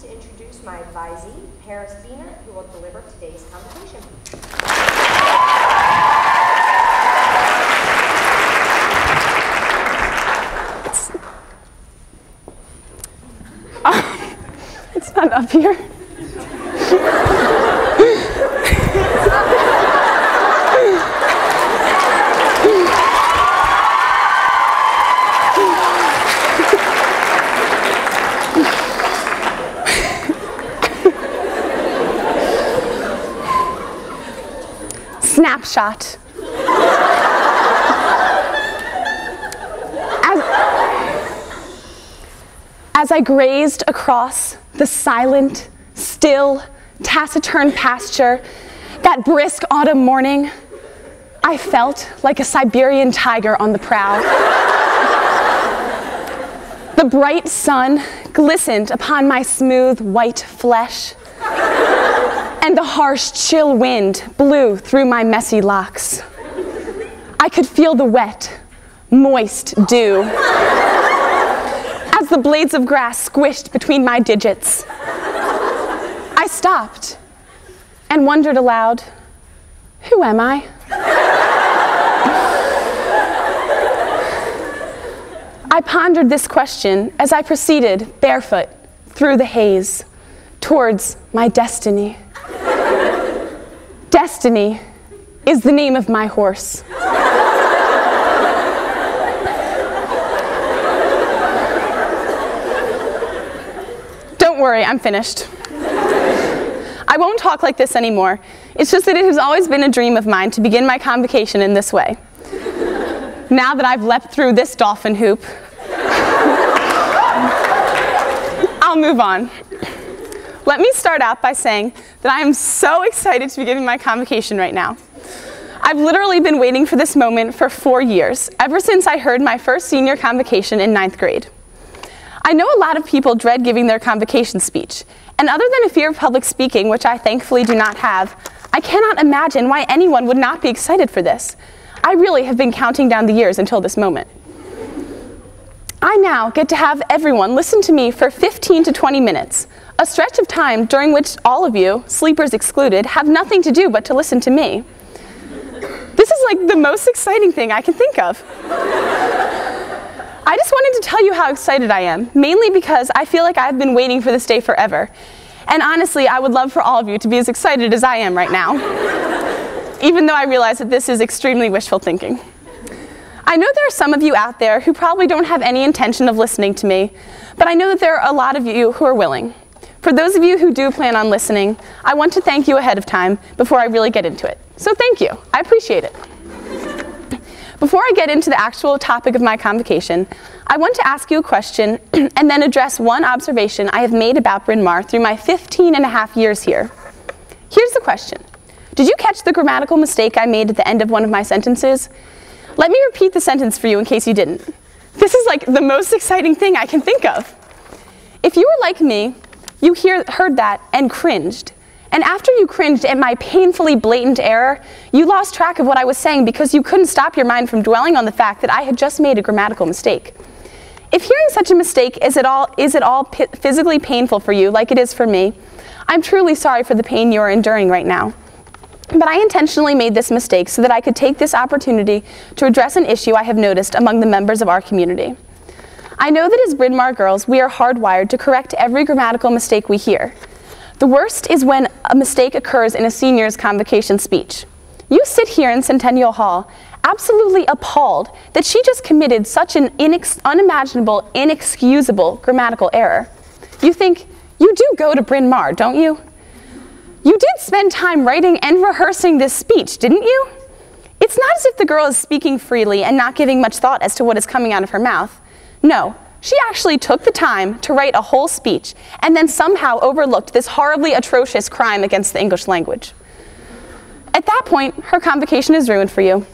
pleased to introduce my advisee, Paris Bina, who will deliver today's convocation. It's not up here. Snapshot. As I grazed across the silent, still, taciturn pasture that brisk autumn morning, I felt like a Siberian tiger on the prowl. The bright sun glistened upon my smooth white flesh, and the harsh, chill wind blew through my messy locks. I could feel the wet, moist dew as the blades of grass squished between my digits. I stopped and wondered aloud, who am I? I pondered this question as I proceeded barefoot through the haze towards my destiny. Destiny is the name of my horse. Don't worry, I'm finished. I won't talk like this anymore. It's just that it has always been a dream of mine to begin my convocation in this way. Now that I've leapt through this dolphin hoop, I'll move on. Let me start out by saying that I am so excited to be giving my convocation right now. I've literally been waiting for this moment for 4 years, ever since I heard my first senior convocation in 9th grade. I know a lot of people dread giving their convocation speech, and other than a fear of public speaking, which I thankfully do not have, I cannot imagine why anyone would not be excited for this. I really have been counting down the years until this moment. I now get to have everyone listen to me for 15 to 20 minutes, a stretch of time during which all of you, sleepers excluded, have nothing to do but to listen to me. This is like the most exciting thing I can think of. I just wanted to tell you how excited I am, mainly because I feel like I've been waiting for this day forever. And honestly, I would love for all of you to be as excited as I am right now, even though I realize that this is extremely wishful thinking. I know there are some of you out there who probably don't have any intention of listening to me, but I know that there are a lot of you who are willing. For those of you who do plan on listening, I want to thank you ahead of time before I really get into it. So thank you. I appreciate it. Before I get into the actual topic of my convocation, I want to ask you a question and then address one observation I have made about Bryn Mawr through my 15.5 years here. Here's the question. Did you catch the grammatical mistake I made at the end of one of my sentences? Let me repeat the sentence for you in case you didn't. This is like the most exciting thing I can think of. If you were like me, you heard that and cringed. And after you cringed at my painfully blatant error, you lost track of what I was saying because you couldn't stop your mind from dwelling on the fact that I had just made a grammatical mistake. If hearing such a mistake is at all physically painful for you, like it is for me, I'm truly sorry for the pain you are enduring right now. But I intentionally made this mistake so that I could take this opportunity to address an issue I have noticed among the members of our community. I know that as Bryn Mawr girls, we are hardwired to correct every grammatical mistake we hear. The worst is when a mistake occurs in a senior's convocation speech. You sit here in Centennial Hall, absolutely appalled that she just committed such an unimaginable, inexcusable grammatical error. You think, you do go to Bryn Mawr, don't you? You did spend time writing and rehearsing this speech, didn't you? It's not as if the girl is speaking freely and not giving much thought as to what is coming out of her mouth. No, she actually took the time to write a whole speech and then somehow overlooked this horribly atrocious crime against the English language. At that point, her convocation is ruined for you.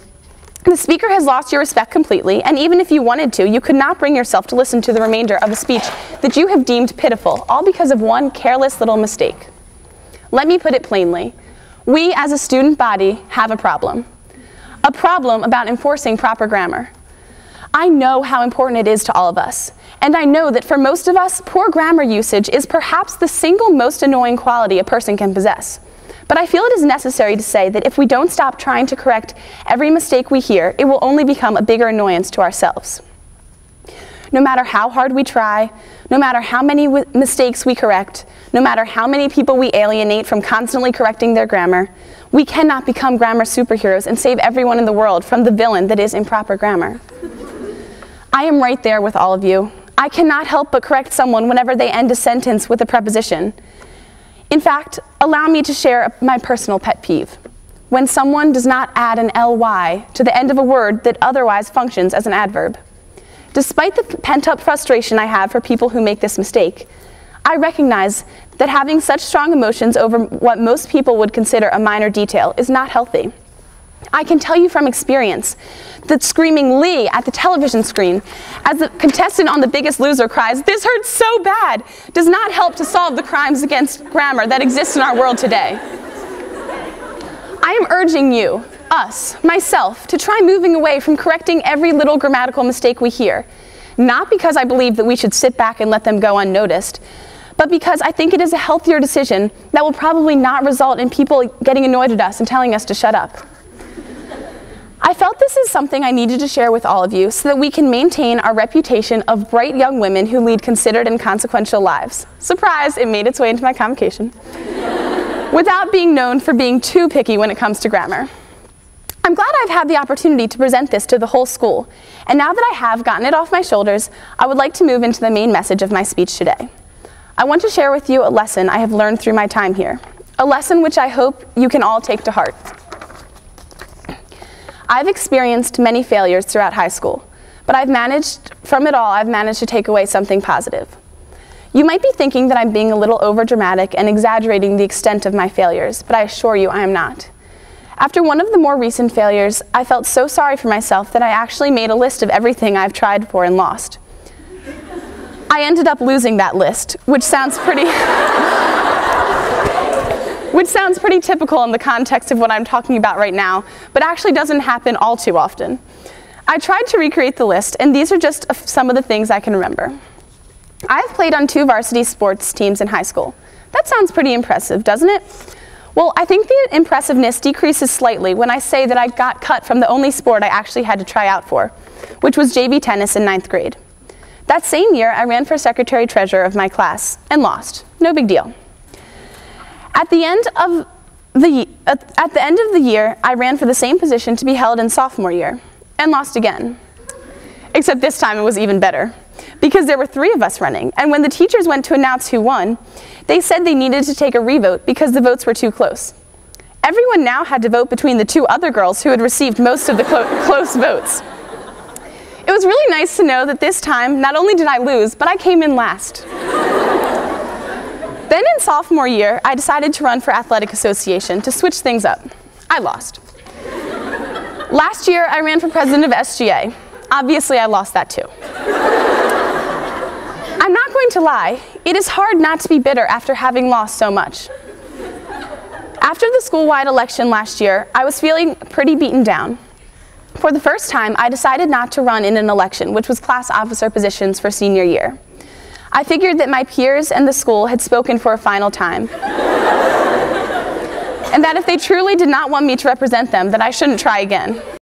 The speaker has lost your respect completely, and even if you wanted to, you could not bring yourself to listen to the remainder of a speech that you have deemed pitiful, all because of one careless little mistake. Let me put it plainly. We, as a student body, have a problem about enforcing proper grammar. I know how important it is to all of us, and I know that for most of us, poor grammar usage is perhaps the single most annoying quality a person can possess. But I feel it is necessary to say that if we don't stop trying to correct every mistake we hear, it will only become a bigger annoyance to ourselves. No matter how hard we try, no matter how many mistakes we correct, no matter how many people we alienate from constantly correcting their grammar, we cannot become grammar superheroes and save everyone in the world from the villain that is improper grammar. I am right there with all of you. I cannot help but correct someone whenever they end a sentence with a preposition. In fact, allow me to share my personal pet peeve. When someone does not add an ly to the end of a word that otherwise functions as an adverb. Despite the pent-up frustration I have for people who make this mistake, I recognize that having such strong emotions over what most people would consider a minor detail is not healthy. I can tell you from experience that screaming "Lee" at the television screen as the contestant on The Biggest Loser cries, "This hurts so bad," does not help to solve the crimes against grammar that exist in our world today. I am urging you, us, myself, to try moving away from correcting every little grammatical mistake we hear, not because I believe that we should sit back and let them go unnoticed, but because I think it is a healthier decision that will probably not result in people getting annoyed at us and telling us to shut up. I felt this is something I needed to share with all of you so that we can maintain our reputation of bright young women who lead considered and consequential lives. Surprise, it made its way into my convocation. Without being known for being too picky when it comes to grammar. I'm glad I've had the opportunity to present this to the whole school, and now that I have gotten it off my shoulders, I would like to move into the main message of my speech today. I want to share with you a lesson I have learned through my time here, a lesson which I hope you can all take to heart. I've experienced many failures throughout high school, but I've managed to take away something positive. You might be thinking that I'm being a little overdramatic and exaggerating the extent of my failures, but I assure you I am not. After one of the more recent failures, I felt so sorry for myself that I actually made a list of everything I've tried for and lost. I ended up losing that list, which sounds pretty typical in the context of what I'm talking about right now, but actually doesn't happen all too often. I tried to recreate the list, and these are just some of the things I can remember. I have played on 2 varsity sports teams in high school. That sounds pretty impressive, doesn't it? Well, I think the impressiveness decreases slightly when I say that I got cut from the only sport I actually had to try out for, which was JV tennis in 9th grade. That same year, I ran for secretary-treasurer of my class and lost. No big deal. At the end of the year, I ran for the same position to be held in sophomore year and lost again. Except this time it was even better, because there were 3 of us running, and when the teachers went to announce who won, they said they needed to take a revote because the votes were too close. Everyone now had to vote between the 2 other girls who had received most of the close votes. It was really nice to know that this time, not only did I lose, but I came in last. Then in sophomore year, I decided to run for athletic association to switch things up. I lost. Last year, I ran for president of SGA. Obviously, I lost that too. I'm not going to lie, it is hard not to be bitter after having lost so much. After the school-wide election last year, I was feeling pretty beaten down. For the first time, I decided not to run in an election, which was class officer positions for senior year. I figured that my peers and the school had spoken for a final time, and that if they truly did not want me to represent them, that I shouldn't try again.